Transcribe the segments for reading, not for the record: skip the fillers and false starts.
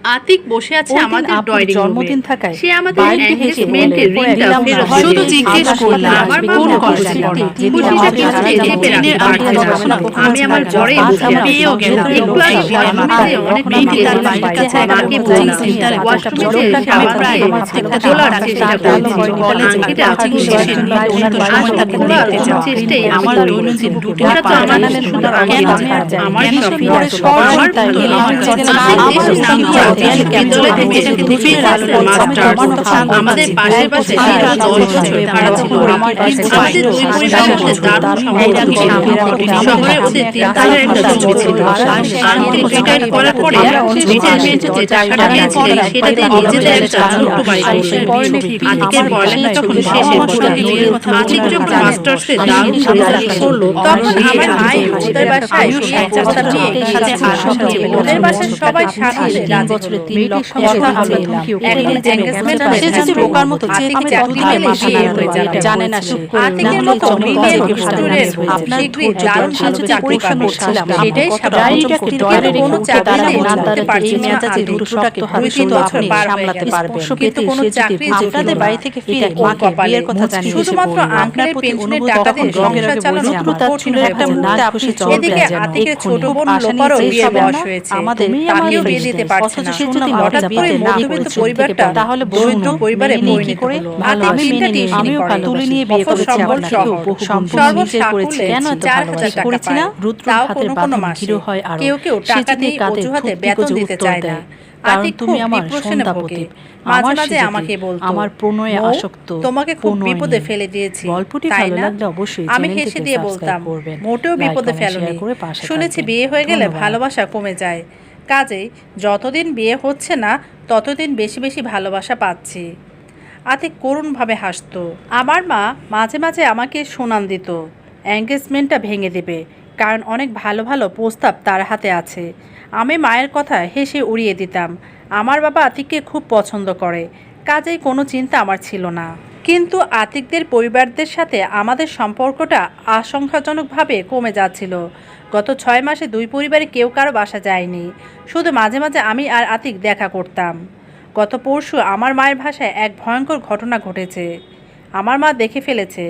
আতিক বসে আছে আমাদের ড্রয়িং জন্মদিন রুমে। থাকায় সে আমাদের এনগেজমেন্টের রিংটা ফেরত শুধু দিয়েছে। জিজ্ঞেস করলাম আমার মা কোন খুশি কলেজে পড়ে। পড়ে। খুশিটা কিছুতে চেপে রাখতে পারছে না। আমি আমার ঘরে বসে পেয়েও গেলাম। একটু আগে ওয়াশরুমে যেয়ে অনেক মেহেদি তার বাড়ির কাছে মাকে বললাম ওয়াশরুমে যেয়ে সাবান দিয়ে খোলার চেষ্টা করেছি। আংটিটা খুলছে না। চেষ্টাই আমার দৈনন্দিন রুটিন ওটা তো আমার শুধু আংটি আমার শপিং আমার আমাদের পাশের পাশে সেটা 10 বছর ভাড়া ছিল। আমাদের দুই পরিবারের মধ্যে দারুণ সম্পর্ক। শহরে ওদের তিনতলার একটা জমি ছিল। আংটি রিটায়ার করার পরে রিটায়ারমেন্টে যে টাকাটা পেয়েছিলেন সেটাতে নিজেদের একটা ছোট্ট বাড়ি করলেন। আতিকের পড়ালেখা যখন শেষ হলো, আতিক যখন মাস্টার্সে দারুণ রেজাল্ট করলো তখন আমার ভাই ওদের বাসায় এক চাচা নিয়ে একসাথে আসলো। ওদের বাসায় সবাই স্বামী বছরে 3 লক্ষ কথা হলো। এখন এনগেজমেন্ট সে যদি বোকার মতো আতিক চাকরি পেলে বিয়ে হয়ে যাবে জানে না সে। আতিকের মতো মিলিয়ন স্টুডেন্ট আপনার দারুণ সে যদি চাকরি করছিলাম সেটাই স্বাভাবিক। কোনো চাকরি না করতে পারছি না যে দুটোটাকে 2-3 বছর পার সামলাতে পারবে। কিন্তু কোনো চাকরি আপনাদের বাড়ি থেকে ফিরে মাকে বিয়ের কথা জানিয়ে শুধুমাত্র আঙ্কেলের পেনশনের টাকা দিয়ে সংসার চালানো কঠিন একটা মুহূর্তে আপনি এদিকে আতিকের ছোট বোন লোপারও বিয়ে বয়স হয়েছে। তাকেও বিয়ে দিতে পারছে না। হঠাৎ করে মধ্যবিত্ত পরিবারটা তাহলে দরিদ্র পরিবারে পরিণত হলো। আতিক তিনটা টিউশনি করে তুলে নিয়ে বিয়ে করেছে আপনাকে সর্বসাকুল্যে কেন এত ভালোবাসা করেছি না তাও কোনো মাসে কেউ টাকা দিয়ে অজুহাতে বেতন দিতে চায় না। আতিক তুমি আমার ডিপ্রেশনে ভোগে। মাঝে মাঝে আমাকে বলতো আমার প্রণয়ে আসক্ত তোমাকে খুব বিপদে ফেলে দিয়েছি গল্পটি ভালো লাগলে অবশ্যই আমি হেসে দিয়ে বলতাম মোটেও বিপদে ফেলোনি। শুনেছি বিয়ে হয়ে গেলে ভালোবাসা কমে যায়, কাজেই যতদিন বিয়ে হচ্ছে না ততদিন বেশি বেশি ভালোবাসা পাচ্ছি। আতিক করুণভাবে হাসতো। আমার মা মাঝে মাঝে আমাকে শোনান দিত এনগেজমেন্টটা ভেঙে দেবে, কারণ অনেক ভালো ভালো প্রস্তাব তার হাতে আছে। আমি মায়ের কথা হেসে উড়িয়ে দিতাম। আমার বাবা আতিককে খুব পছন্দ করে, কাজেই কোনো চিন্তা আমার ছিল না। কিন্তু আতিকদের পরিবারদের সাথে আমাদের সম্পর্কটা আশঙ্কাজনকভাবে কমে যাচ্ছিল। গত 6 মাসে দুই পরিবারে কেউ কারো বাসা যায়নি, শুধু মাঝে মাঝে আমি আর আতিক দেখা করতাম। গত পরশু আমার মায়ের ভাষায় এক ভয়ঙ্কর ঘটনা ঘটেছে। আমার মা দেখে ফেলেছে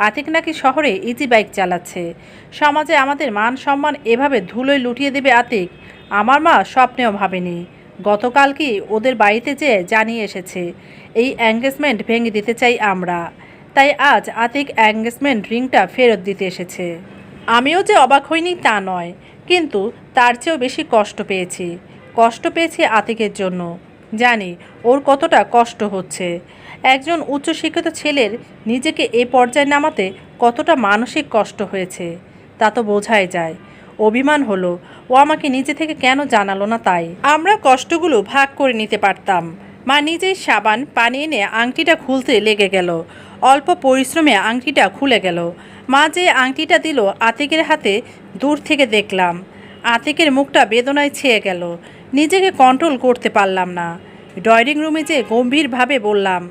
আতিক নাকি শহরে ইজি বাইক চালাচ্ছে। সমাজে আমাদের মান সম্মান এভাবে ধুলোয় লুটিয়ে দেবে আতিক, আমার মা স্বপ্নেও ভাবেনি। গতকাল কি ওদের বাড়িতে যেয়ে জানিয়ে এসেছে এই এনগেজমেন্ট ভেঙে দিতে চাই আমরা। তাই আজ আতিক এনগেজমেন্ট রিংটা ফেরত দিতে এসেছে। আমিও যে অবাক হইনি তা নয়, কিন্তু তার চেয়েও বেশি কষ্ট পেয়েছি আতিকের জন্য। জানি ওর কতটা কষ্ট হচ্ছে। একজন উচ্চশিক্ষিত ছেলের নিজেকে এ পর্যায়ে নামাতে কতটা মানসিক কষ্ট হয়েছে তা তো বোঝাই যায়। অভিমান হলো ও আমাকে নিজে থেকে কেন জানালো না, তাই আমরা কষ্টগুলো ভাগ করে নিতে পারতাম। মা নিজেই সাবান পানি এনে আংটিটা খুলতে লেগে গেল। অল্প পরিশ্রমে আংটিটা খুলে গেল। মা যে আংটিটা দিল আতিকের হাতে, দূর থেকে দেখলাম আতিকের মুখটা বেদনায় ছেয়ে গেল। নিজেকে কন্ট্রোল করতে পারলাম না। ড্রয়িং রুমে যেয়ে গম্ভীরভাবে বললাম,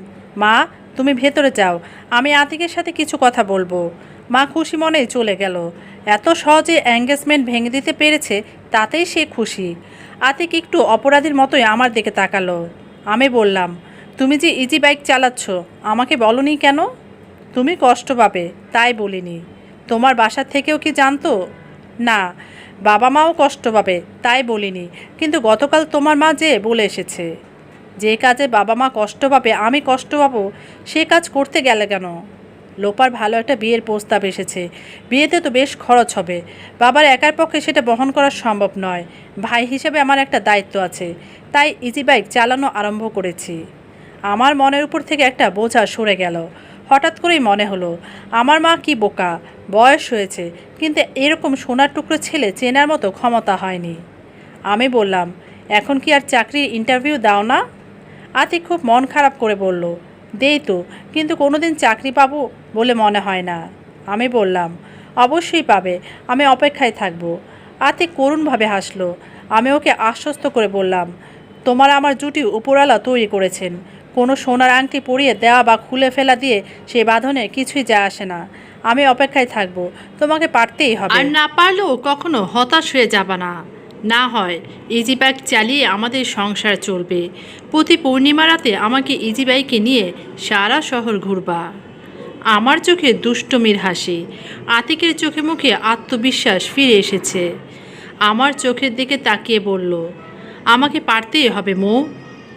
মা তুমি ভেতরে যাও, আমি আতিকের সাথে কিছু কথা বলবো। মা খুশি মনেই চলে গেল। এত সহজে এনগেজমেন্ট ভেঙে দিতে পেরেছে তাতেই সে খুশি। আতিক একটু অপরাধীর মতোই আমার দিকে তাকালো। আমি বললাম, তুমি যে ইজি বাইক চালাচ্ছ আমাকে বলনি কেন? তুমি কষ্ট পাবে তাই বলিনি। তোমার বাসার থেকেও কি জানতো? না, বাবা মাও কষ্ট পাবে তাই বলিনি। কিন্তু গতকাল তোমার মা যে বলে এসেছে যে কাজে বাবা মা কষ্ট পাবে আমি কষ্ট পাবো, সে কাজ করতে গেলে কেন? লোপার ভালো একটা বিয়ের প্রস্তাব এসেছে, বিয়েতে তো বেশ খরচ হবে। বাবার একার পক্ষে সেটা বহন করা সম্ভব নয়। ভাই হিসেবে আমার একটা দায়িত্ব আছে, তাই ইজি বাইক চালানো আরম্ভ করেছি। আমার মনের উপর থেকে একটা বোঝা সরে গেল। হঠাৎ করেই মনে হলো আমার মা কি বোকা, বয়স হয়েছে কিন্তু এরকম সোনার টুকরো ছেলে চেনার মতো ক্ষমতা হয়নি। আমি বললাম, এখন কি আর চাকরির ইন্টারভিউ দাও না? আতিক খুব মন খারাপ করে বলল, দেই তো, কিন্তু কোনোদিন চাকরি পাবো বলে মনে হয় না। আমি বললাম, অবশ্যই পাবে, আমি অপেক্ষায় থাকবো। আতিক করুণভাবে হাসলো। আমি ওকে আশ্বস্ত করে বললাম, তোমার আমার জুটি উপরওয়ালা তৈরি করেছেন। কোনো সোনার আংটি পরিয়ে দেওয়া বা খুলে ফেলা দিয়ে সেই বাঁধনে কিছুই যায় আসে না। আমি অপেক্ষায় থাকবো, তোমাকে পারতেই হবে। আর না পারলেও কখনো হতাশ হয়ে যাবা না। না হয় ইজি বাইক চালিয়ে আমাদের সংসার চলবে। প্রতি পূর্ণিমা রাতে আমাকে ইজি বাইকে নিয়ে সারা শহর ঘুরবা। আমার চোখে দুষ্টমির হাসি, আতিকের চোখে মুখে আত্মবিশ্বাস ফিরে এসেছে। আমার চোখের দিকে তাকিয়ে বলল, আমাকে পারতেই হবে মৌ।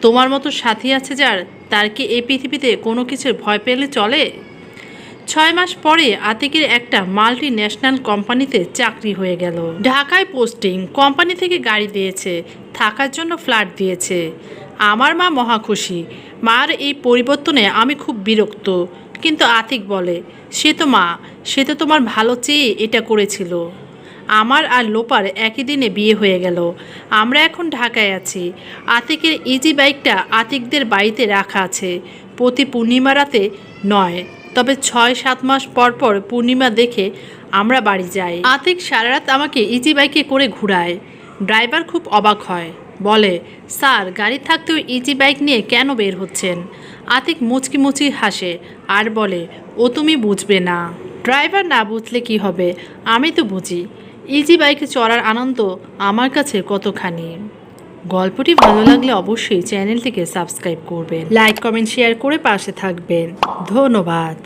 তোমার মতো সাথী আছে যার, তার কি এই পৃথিবীতে কোনো কিছুর ভয় পেলে চলে? 6 মাস পরে আতিকের একটা মাল্টি ন্যাশনাল কোম্পানিতে চাকরি হয়ে গেল। ঢাকায় পোস্টিং, কোম্পানি থেকে গাড়ি দিয়েছে, থাকার জন্য ফ্ল্যাট দিয়েছে। আমার মা মহা খুশি। মার এই পরিবর্তনে আমি খুব বিরক্ত, কিন্তু আতিক বলে, সে তো মা, সে তো তোমার ভালো চেয়ে এটা করেছিল। আমার আর লোপার একই দিনে বিয়ে হয়ে গেল। আমরা এখন ঢাকায় আছি। আতিকের ইজি বাইকটা আতিকদের বাড়িতে রাখা আছে। প্রতি পূর্ণিমা রাতে নয়, তবে 6-7 মাস পর পর পূর্ণিমা দেখে আমরা বাড়ি যাই। আতিক সারা রাত আমাকে ইজি বাইকে করে ঘুরায়। ড্রাইভার খুব অবাক হয়, বলে, স্যার গাড়ি থাকতেও ইজি বাইক নিয়ে কেন বের হচ্ছেন? আতিক মুচকি মুচকি হাসে আর বলে, ও তুমি বুঝবে না। ড্রাইভার না বুঝলে কি হবে, আমি তো বুঝি। ইজি বাইকে চড়ার আনন্দ আমার কাছে কতখানি। গল্পটি ভালো লাগলে অবশ্যই চ্যানেলটিকে সাবস্ক্রাইব করবেন, লাইক কমেন্ট শেয়ার করে পাশে থাকবেন। ধন্যবাদ।